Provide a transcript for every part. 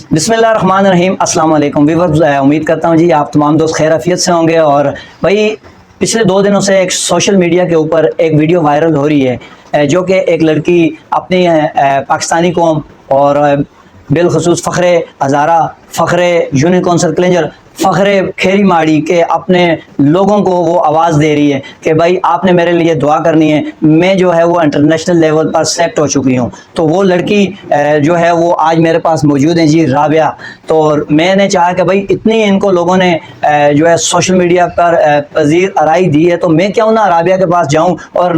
बिस्मिल्लाहिर्रहमानिर्रहीम, अस्सलाम वालेकुम व्यूअर्स। उम्मीद करता हूँ जी आप तमाम दोस्त खैर आफियत से होंगे। और भाई पिछले 2 दिनों से एक सोशल मीडिया के ऊपर एक वीडियो वायरल हो रही है जो कि एक लड़की अपनी पाकिस्तानी कौम और बिलखसूस फ़ख्रे हज़ारा, फ़ख्रे यूनिकॉर्न सर्कलेंजर, फ़ख्रे खेरी माड़ी के अपने लोगों को वो आवाज़ दे रही है कि भाई आपने मेरे लिए दुआ करनी है, मैं जो है वो इंटरनेशनल लेवल पर सेलेक्ट हो चुकी हूँ। तो वो लड़की जो है वो आज मेरे पास मौजूद है जी, राबिया। तो मैंने चाहा कि भाई इतनी इनको लोगों ने जो है सोशल मीडिया पर पजीर आराई दी है, तो मैं क्यों ना राबिया के पास जाऊँ और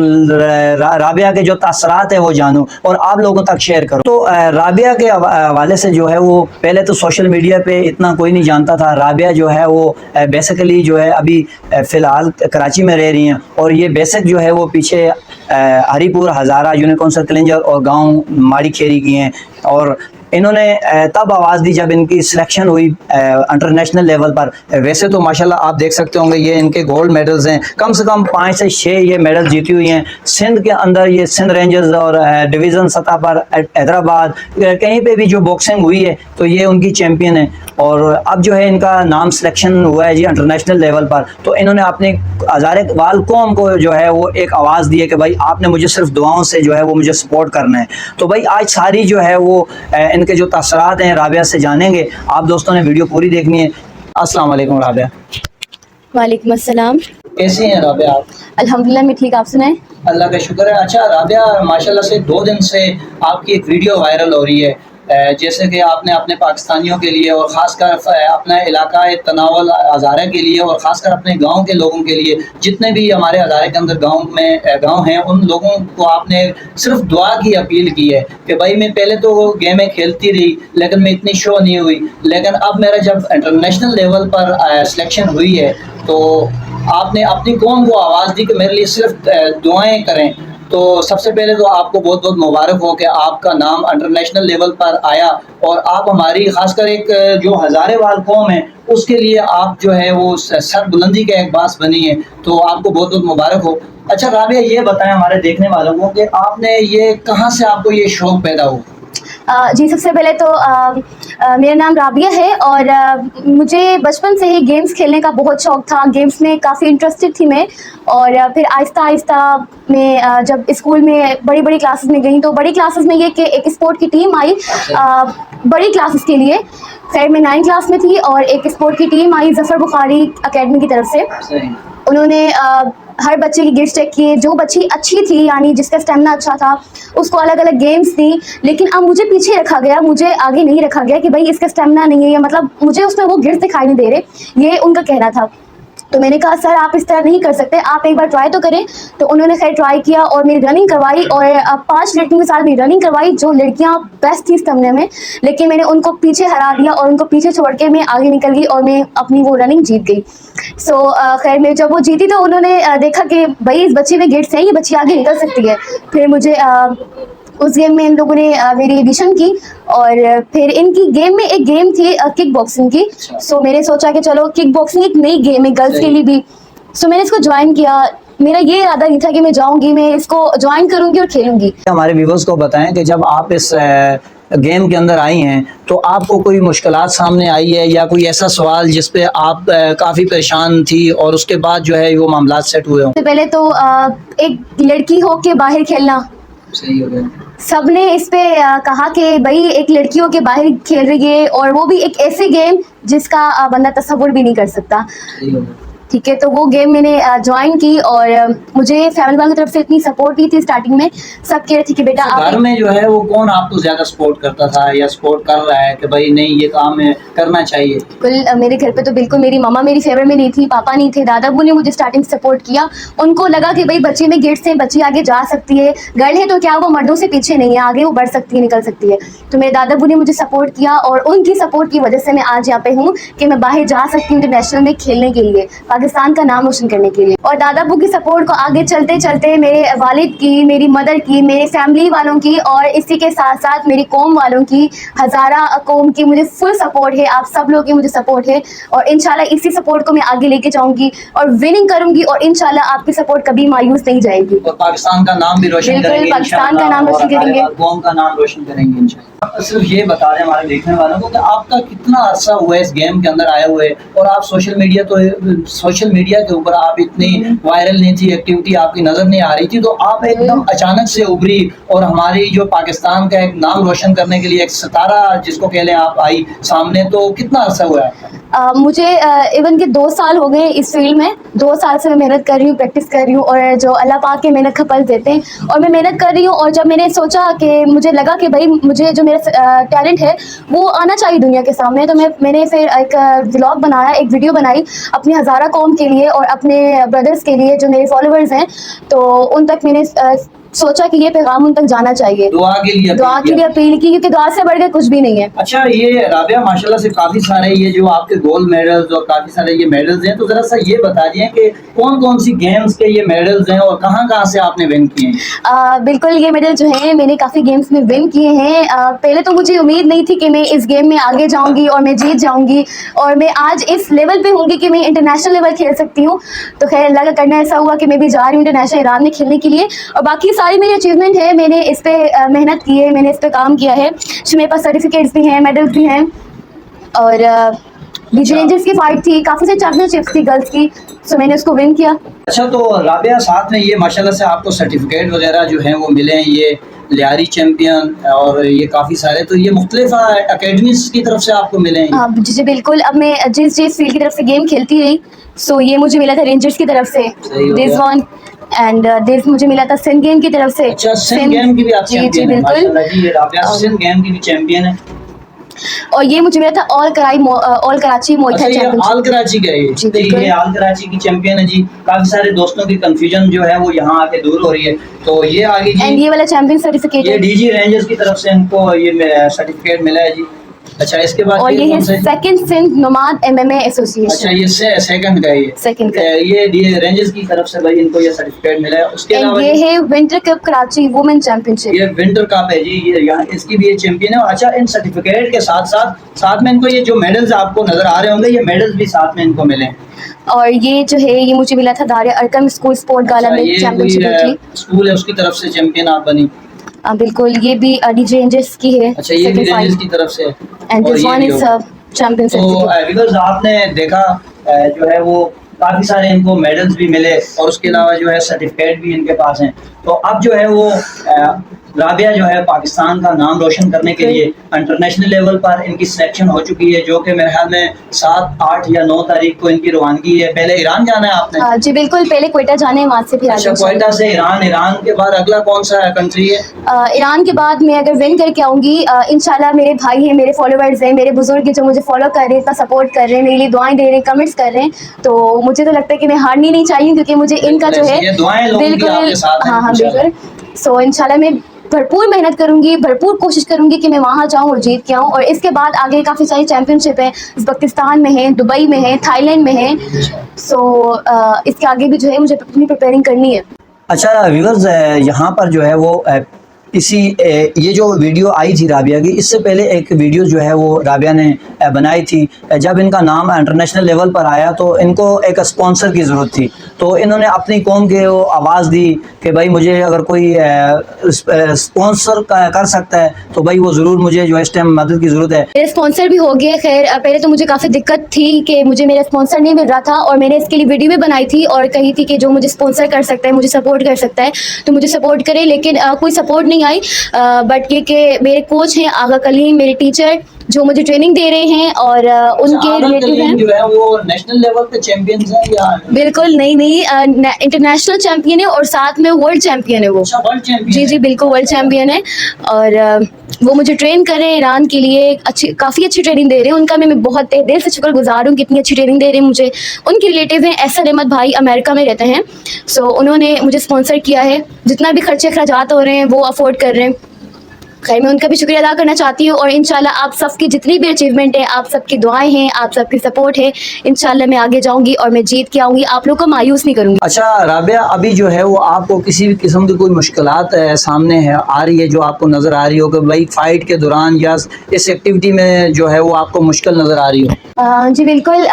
राबिया के जो तासरात है वो जानूँ और आप लोगों तक शेयर करूँ। तो राबिया के हवाले से जो है वो पहले तो सोशल मीडिया पे इतना कोई नहीं जानता था। राबिया जो है वो बेसिकली जो है अभी फ़िलहाल कराची में रह रही हैं और ये बेसिक जो है वो पीछे हरीपुर हज़ारा यूनिकॉर्न सर्कलेंजर और गांव माड़ी खेरी की हैं। और इन्होंने तब आवाज़ दी जब इनकी सिलेक्शन हुई इंटरनेशनल लेवल पर। वैसे तो माशाल्लाह आप देख सकते होंगे ये इनके गोल्ड मेडल्स हैं, कम से कम 5 से 6 ये मेडल जीती हुई हैं। सिंध के अंदर ये सिंध रेंजर्स और डिवीज़न सतह पर हैदराबाद कहीं पे भी जो बॉक्सिंग हुई है तो ये उनकी चैम्पियन है। और अब जो है इनका नाम सिलेक्शन हुआ है जी इंटरनेशनल लेवल पर। तो इन्होंने अपने हज़ारे वाल कौम को जो है वो एक आवाज़ दी है कि भाई आपने मुझे सिर्फ दुआओं से जो है वो मुझे सपोर्ट करना है। तो भाई आज सारी जो है वो इनके जो तासरात हैं राबिया से जानेंगे। आप दोस्तों ने वीडियो पूरी देखनी है। अस्सलाम वालेकुम राबिया। वालेकुम अस्सलाम। कैसी हैं राबिया आप? अल्हम्दुलिल्लाह मैं ठीक, आप सुनाएं? अल्लाह का शुक्र है। अच्छा राबिया, माशाल्लाह से 2 दिन से आपकी एक वीडियो वायरल हो रही है, जैसे कि आपने अपने पाकिस्तानियों के लिए और ख़ासकर अपना इलाका तनावल हज़ारा के लिए और ख़ासकर अपने गांव के लोगों के लिए, जितने भी हमारे हज़ारे के अंदर गांव हैं उन लोगों को आपने सिर्फ दुआ की अपील की है कि भाई मैं पहले तो गेमें खेलती रही लेकिन मैं इतनी शो नहीं हुई, लेकिन अब मेरा जब इंटरनेशनल लेवल पर सिलेक्शन हुई है तो आपने अपनी कौम को आवाज़ दी कि मेरे लिए सिर्फ दुआएं करें। तो सबसे पहले तो आपको बहुत बहुत मुबारक हो कि आपका नाम इंटरनेशनल लेवल पर आया और आप हमारी खासकर एक जो हज़ारे वाल कौम है उसके लिए आप जो है वो सर बुलंदी का एक बास बनी है। तो आपको बहुत बहुत मुबारक हो। अच्छा राबिया, ये बताएं हमारे देखने वालों को कि आपने ये कहाँ से आपको ये शौक़ पैदा हुआ? जी सबसे पहले तो मेरा नाम राबिया है और मुझे बचपन से ही गेम्स खेलने का बहुत शौक़ था। गेम्स में काफ़ी इंटरेस्टेड थी मैं। और फिर आहिस्ता आहिस्ता मैं जब स्कूल में बड़ी बड़ी क्लासेस में गई तो बड़ी क्लासेस में ये कि एक स्पोर्ट की टीम आई बड़ी क्लासेस के लिए। खैर मैं 9th क्लास में थी और एक स्पोर्ट की टीम आई ज़फ़र बुखारी अकेडमी की तरफ से। उन्होंने हर बच्चे की गिफ्ट चेक किए, जो बच्ची अच्छी थी यानी जिसका स्टेमिना अच्छा था उसको अलग अलग गेम्स दी। लेकिन अब मुझे पीछे रखा गया, मुझे आगे नहीं रखा गया कि भाई इसका स्टेमिना नहीं है, या मतलब मुझे उसमें वो गिफ्ट दिखाई नहीं दे रहे, ये उनका कहना था। तो मैंने कहा सर आप इस तरह नहीं कर सकते, आप एक बार ट्राई तो करें। तो उन्होंने खैर ट्राई किया और मेरी रनिंग करवाई और 5 लड़कियों के साथ मेरी रनिंग करवाई जो लड़कियां बेस्ट थी स्टेमिना में। लेकिन मैंने उनको पीछे हरा दिया और उनको पीछे छोड़ के मैं आगे निकल गई और मैं अपनी वो रनिंग जीत गई। सो खैर मैं जब वो जीती तो उन्होंने देखा कि भाई इस बच्चे में गिफ्ट्स हैं, ये बच्ची आगे निकल सकती है। फिर मुझे उस गेम में इन लोगों ने मेरी एडिशन की और फिर इनकी गेम में एक गेम थी किक बॉक्सिंग की। सो मैंने सोचा कि चलो किक बॉक्सिंग एक नई गेम है गर्ल्स के लिए भी। सो मैंने इसको ज्वाइन किया। मेरा ये इरादा नहीं था कि मैं जाऊंगी, मैं इसको ज्वाइन करूंगी और खेलूंगी। हमारे व्यूअर्स को बताएं कि जब आप इस गेम के अंदर आई हैं तो आपको कोई मुश्किलात सामने आई है या कोई ऐसा सवाल जिस पे आप काफ़ी परेशान थी और उसके बाद जो है वो मामला सेट हुए हों? सबसे पहले तो एक लड़की हो के बाहर खेलना, सही हो गया। सबने इस पे कहा कि भाई एक लड़की हो के बाहर खेल रही है और वो भी एक ऐसे गेम जिसका बंदा तस्वुर भी नहीं कर सकता। सही हो गया। ठीक है, तो वो गेम मैंने ज्वाइन की और मुझे फैमिली वालों की तरफ से इतनी सपोर्ट की थी स्टार्टिंग में। सब कह रहे थे कि बेटा आप घर में जो है वो कौन आपको ज्यादा सपोर्ट करता था या सपोर्ट कर रहा है कि भाई नहीं ये काम है करना चाहिए? बिल्कुल मेरे घर पे तो बिल्कुल मेरी मम्मा मेरी फेवर में नहीं थी, पापा नहीं थे, दादा अब्बू ने मुझे स्टार्टिंग सपोर्ट किया। उनको लगा कि भाई बच्चे में गिफ्ट्स हैं, बच्ची आगे जा सकती है, गर्ल है तो क्या वो मर्दों से पीछे नहीं है, आगे वो बढ़ सकती है, निकल सकती है। तो मेरे दादा अब्बू ने मुझे सपोर्ट किया और उनकी सपोर्ट की वजह से मैं आज यहाँ पे हूँ कि मैं बाहर जा सकती हूँ इंटरनेशनल में खेलने के लिए, पाकिस्तान का नाम करने के लिए। और दादा अब्बू की सपोर्ट को आगे चलते चलते मेरे वालिद की, मेरी मदर की, मेरे फैमिली वालों की और इसी के साथ साथ मेरी कौम वालों की, हज़ारा कौम की मुझे फुल सपोर्ट है। आप सब लोगों की मुझे सपोर्ट है और इंशाल्लाह इसी सपोर्ट को मैं आगे लेके जाऊंगी और विनिंग करूंगी और इंशाल्लाह आपकी सपोर्ट कभी मायूस नहीं जाएगी। और पाकिस्तान का नाम भी रोशन करेंगे, पाकिस्तान का नाम रोशन करेंगे, कौम का नाम रोशन करेंगे इंशाल्लाह। आप सिर्फ ये बता दें हमारे देखने वालों को कि आपका कितना अरसा हुआ है इस गेम के अंदर आए हुए, और आप सोशल मीडिया के ऊपर आप इतनी वायरल नहीं थी, एक्टिविटी आपकी नज़र नहीं आ रही थी, तो आप एकदम अचानक से उभरी और हमारी जो पाकिस्तान का एक नाम रोशन करने के लिए एक सितारा जिसको कह लें आप आई सामने, तो कितना अरसा हुआ है आपका? मुझे इवन के 2 साल हो गए इस फील्ड में। 2 साल से मैं मेहनत कर रही हूँ, प्रैक्टिस कर रही हूँ, और जो अल्लाह पाक के मेहनत का फल देते हैं, और मैं मेहनत कर रही हूँ। और जब मैंने सोचा कि मुझे लगा कि भाई मुझे जो मेरा टैलेंट है वो आना चाहिए दुनिया के सामने, तो मैंने फिर एक व्लॉग बनाया, एक वीडियो बनाई अपनी हज़ारा कौम के लिए और अपने ब्रदर्स के लिए जो मेरे फॉलोअर्स हैं, तो उन तक मैंने सोचा कि ये पैगाम उन तक जाना चाहिए। दुआ के लिए अपील की, क्योंकि दुआ से बढ़कर कुछ भी नहीं है। अच्छा, ये राबिया माशाल्लाह से काफी सारे ये जो आपके गोल्ड मेडल्स और काफी सारे ये मेडल्स हैं, तो जरा सा ये बता दिए कि कौन कौन सी गेम्स के ये मेडल्स हैं और कहाँ कहाँ से आपने विन किए हैं? बिल्कुल, ये मेडल जो हैं मैंने काफ़ी गेम्स में विन किए हैं। पहले तो मुझे उम्मीद नहीं थी कि मैं इस गेम में आगे जाऊंगी और मैं जीत जाऊंगी, और मैं आज इस लेवल पे होंगी कि मैं इंटरनेशनल लेवल खेल सकती हूँ। तो खैर अल्लाह का करना ऐसा हुआ कि मैं भी जा रही हूँ इंटरनेशनल ईरान में खेलने के लिए, और बाकी सारी मेरी अचीवमेंट है, मैंने इस पर मेहनत की है, मैंने इस पर काम किया है। तो मेरे पास सर्टिफिकेट्स भी हैं, मेडल्स भी हैं, और डीजे रेंजर्स की फाइट थी, काफ़ी सारी चैम्पियनशिप्स थी गर्ल्स की, तो मैंने उसको विन किया। अच्छा, तो राबिया साथ में ये माशाल्लाह से आपको सर्टिफिकेट वगैरह जो हैं वो मिले हैं, ये लियारी चैम्पियन और ये काफ़ी सारे, तो ये मुख्तलिफ अकेडमीज की तरफ से आपको मिले हैं? हाँ जी बिल्कुल। अब मैं जिस फील्ड की तरफ से गेम खेलती रही, सो ये मुझे मिला था रेंजर्स की तरफ से, दिस वन, एंड दिस मुझे मिला था सिंध गेम की तरफ से। अच्छा, सिंध गेम की भी आप चैंपियन हैं? माशाल्लाह जी, ये राबिया सिंध गेम की भी चैंपियन है। और ये मुझे मिला था all Karachi muay Thai championship. All Karachi का ये ऑल कराची की चैंपियन है जी। काफी सारे दोस्तों की कंफ्यूजन जो है वो यहाँ आके दूर हो रही है, तो ये आगे जी, एंड ये वाला चैंपियन सर्टिफिकेट ये डीजी रेंजर्स की तरफ से इनको ये सर्टिफिकेट मिला है जी। अच्छा, इसके बाद और ये है सेकंड सिंध नोमाद MMA एसोसिएशन। अच्छा, ये सेकंड का, ये सेकंड का, ये रेंजर्स की तरफ से भाई इनको ये सर्टिफिकेट मिला है। उसके अलावा ये है winter cup Karachi women championship, ये विंटर कप है जी, ये यहाँ इसकी भी ये चैंपियन है। अच्छा, इन सर्टिफिकेट के साथ में इनको ये जो मेडल्स आपको नजर आ रहे होंगे, ये मेडल्स भी साथ में इनको मिले। और ये जो है ये मुझे मिला था दारिया अरकम स्कूल स्पोर्ट गाला में चैंपियनशिप स्कूल है, उसकी तरफ से चैंपियन आप बनी। बिल्कुल, ये भी डीजे रेंजर्स की है। अच्छा, ये भी रेंजर्स की तरफ से, and this one is champion certificate. तो आपने देखा जो है वो काफी सारे इनको मेडल्स भी मिले, और उसके अलावा जो है सर्टिफिकेट भी इनके पास हैं। तो अब जो है वो राबिया जो है पाकिस्तान का नाम रोशन करने के लिए इंटरनेशनल लेवल पर इनकी सिलेक्शन हो चुकी है, जो कि मेरे ख्याल में 7, 8 या 9 तारीख को इनकी रवानगी है। पहले ईरान जाना है आपने? जी बिल्कुल, पहले क्वेटा जाना है, वहाँ से फिर अच्छा, क्वेटा से ईरान के बाद अगला कौन सा कंट्री है? ईरान के बाद मैं अगर विन करके आऊँगी इंशाल्लाह, मेरे भाई हैं, मेरे फॉलोअर्स हैं, मेरे बुजुर्ग हैं जो मुझे फॉलो कर रहे हैं, इतना सपोर्ट कर रहे हैं, मेरे लिए दुआएं दे रहे हैं, कमेंट्स कर रहे हैं, तो मुझे तो लगता है कि मैं हारनी नहीं चाहिए, क्योंकि मुझे इनका जो है बिल्कुल, हाँ बिल्कुल। सो इंशाल्लाह मैं भरपूर मेहनत करूंगी, भरपूर कोशिश करूंगी कि मैं वहाँ जाऊँ और जीत के आऊँ। और इसके बाद आगे काफ़ी सारी चैंपियनशिप है, उज़्बेकिस्तान में है, दुबई में है, थाईलैंड में है, सो इसके आगे भी जो है मुझे अपनी प्रिपेयरिंग करनी है। अच्छा व्यूअर्स, यहाँ पर जो है वो ये जो वीडियो आई थी राबिया की, इससे पहले एक वीडियो जो है वो राबिया ने बनाई थी। जब इनका नाम इंटरनेशनल लेवल पर आया तो इनको एक स्पॉन्सर की ज़रूरत थी, तो इन्होंने अपनी कौम के वो आवाज़ दी कि भाई मुझे अगर कोई स्पॉन्सर कर सकता है तो भाई वो ज़रूर मुझे जो इस टाइम मदद की ज़रूरत है। मेरे स्पॉन्सर भी हो गए। खैर पहले तो मुझे काफ़ी दिक्कत थी कि मुझे मेरा स्पॉन्सर नहीं मिल रहा था, और मैंने इसके लिए वीडियो भी बनाई थी और कही थी कि जो मुझे स्पॉन्सर कर सकता है, मुझे सपोर्ट कर सकता है तो मुझे सपोर्ट करे, लेकिन कोई सपोर्ट नहीं आई। बट ये कि मेरे कोच हैं आगा कलीम, मेरे टीचर जो मुझे ट्रेनिंग दे रहे हैं, और उनके रिलेटिव हैं जो है वो नेशनल लेवल पे चैंपियंस हैं या? बिल्कुल नहीं, इंटरनेशनल चैंपियन है और साथ में वर्ल्ड चैंपियन है वो। अच्छा, वर्ल्ड चैंपियन? जी बिल्कुल, वर्ल्ड चैंपियन है, और वो मुझे ट्रेन कर रहे हैं ईरान के लिए, काफ़ी अच्छी ट्रेनिंग दे रहे हैं। उनका मैं बहुत दिल से शुक्रगुजार हूँ, कितनी अच्छी ट्रेनिंग दे रहे हैं मुझे। उनके रिलेटिव हैं एसर अहमद भाई, अमेरिका में रहते हैं, सो उन्होंने मुझे स्पॉन्सर किया है, जितना भी खर्चे अखराजात हो रहे हैं वो अफोर्ड कर रहे हैं। खैर मैं उनका भी शुक्रिया अदा करना चाहती हूँ, और इंशाल्लाह आप सबकी जितनी भी अचीवमेंट है, आप सबकी दुआएं हैं, आप सबकी सपोर्ट है, इंशाल्लाह मैं आगे जाऊंगी और मैं जीत के आऊंगी, आप लोग को मायूस नहीं करूंगी। अच्छा राबिया, अभी जो है वो आपको किसी भी किस्म की कोई मुश्किलात सामने है आ रही है जो आपको नज़र आ रही हो कि भाई फाइट के दौरान या इस एक्टिविटी में जो है वो आपको मुश्किल नज़र आ रही हो? जी बिल्कुल,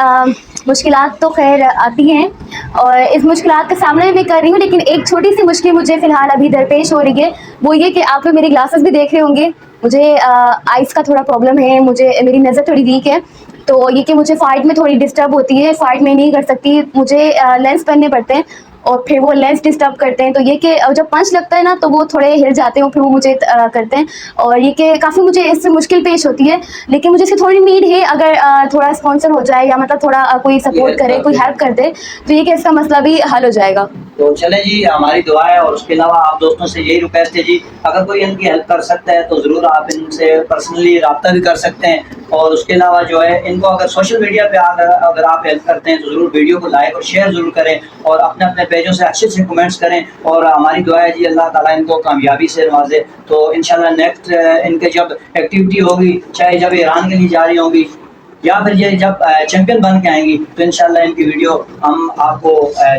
मुश्किलात तो खैर आती हैं और इस मुश्किलात का सामना भी कर रही हूँ, लेकिन एक छोटी सी मुश्किल मुझे फ़िलहाल अभी दरपेश हो रही है। वो ये कि आप लोग मेरी ग्लासेस भी देख रहे होंगे, मुझे आइज़ का थोड़ा प्रॉब्लम है, मुझे मेरी नज़र थोड़ी वीक है। तो ये कि मुझे फ़ाइट में थोड़ी डिस्टर्ब होती है, फ़ाइट में नहीं कर सकती, मुझे लेंस पहनने पड़ते हैं और फिर वो लेंस डिस्टर्ब करते हैं। तो ये कि जब पंच लगता है ना तो वो थोड़े हिल जाते हैं, फिर वो मुझे करते हैं और ये कि काफ़ी मुझे इससे मुश्किल पेश होती है। लेकिन मुझे इसकी थोड़ी नीड है, अगर थोड़ा स्पॉन्सर हो जाए या मतलब थोड़ा कोई सपोर्ट करे, कोई हेल्प कर दे, तो ये कि इसका मसला भी हल हो जाएगा। तो चलें जी, हमारी दुआ है और उसके अलावा आप दोस्तों से यही रिक्वेस्ट है जी, अगर कोई इनकी हेल्प कर सकता है तो ज़रूर आप इनसे पर्सनली रब्ता भी कर सकते हैं। और उसके अलावा जो है इनको अगर सोशल मीडिया पे अगर आप हेल्प करते हैं तो ज़रूर वीडियो को लाइक और शेयर ज़रूर करें और अपने अपने पेजों से अच्छे अच्छे कमेंट्स करें। और हमारी दुआ है जी, अल्लाह ताला इनको कामयाबी से नवाजे। तो इंशाल्लाह नेक्स्ट इनके जब एक्टिविटी होगी, चाहे जब ईरान के लिए जा रही होंगी या फिर ये जब चैंपियन बन के आएंगी, तो इंशाल्लाह इनकी वीडियो हम आपको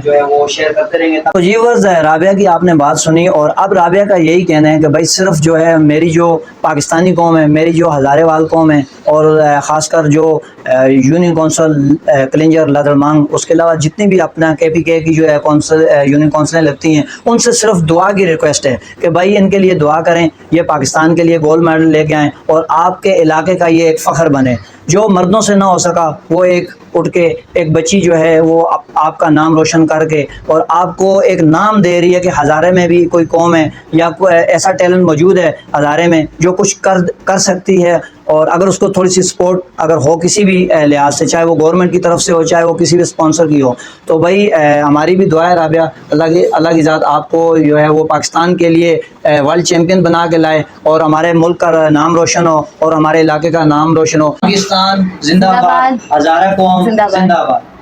जो है वो शेयर करते रहेंगे। तो जी वर्स, राबिया की आपने बात सुनी और अब राबिया का यही कहना है कि भाई सिर्फ जो है मेरी जो पाकिस्तानी कौम है, मेरी जो हज़ारेवाल कौम है और ख़ासकर जो यूनियन कौंसिल कलिंजर लदरमांग, उसके अलावा जितनी भी अपना KPK की जो है कौंसिल यूनियन कौंसिलें लगती हैं, उनसे सिर्फ दुआ की रिक्वेस्ट है कि भाई इनके लिए दुआ करें, ये पाकिस्तान के लिए गोल्ड मेडल लेके आएँ और आपके इलाके का ये एक फ़ख्र बने। जो मर्दों से ना हो सका वो एक उठ के एक बच्ची जो है वो आपका नाम रोशन करके और आपको एक नाम दे रही है कि हज़ारे में भी कोई कौम है या कोई ऐसा टैलेंट मौजूद है हज़ारे में जो कुछ कर सकती है। और अगर उसको थोड़ी सी सपोर्ट अगर हो किसी भी लिहाज से, चाहे वो गवर्नमेंट की तरफ से हो, चाहे वो किसी भी स्पॉन्सर की हो, तो भाई हमारी भी दुआ है राबिया, अल्लाह की ज़ात आपको जो है वो पाकिस्तान के लिए वर्ल्ड चैम्पियन बना के लाए और हमारे मुल्क का नाम रोशन हो और हमारे इलाके का नाम रोशन हो। पाकिस्तान जिंदाबाद, हज़ारा कौम जिंदाबाद।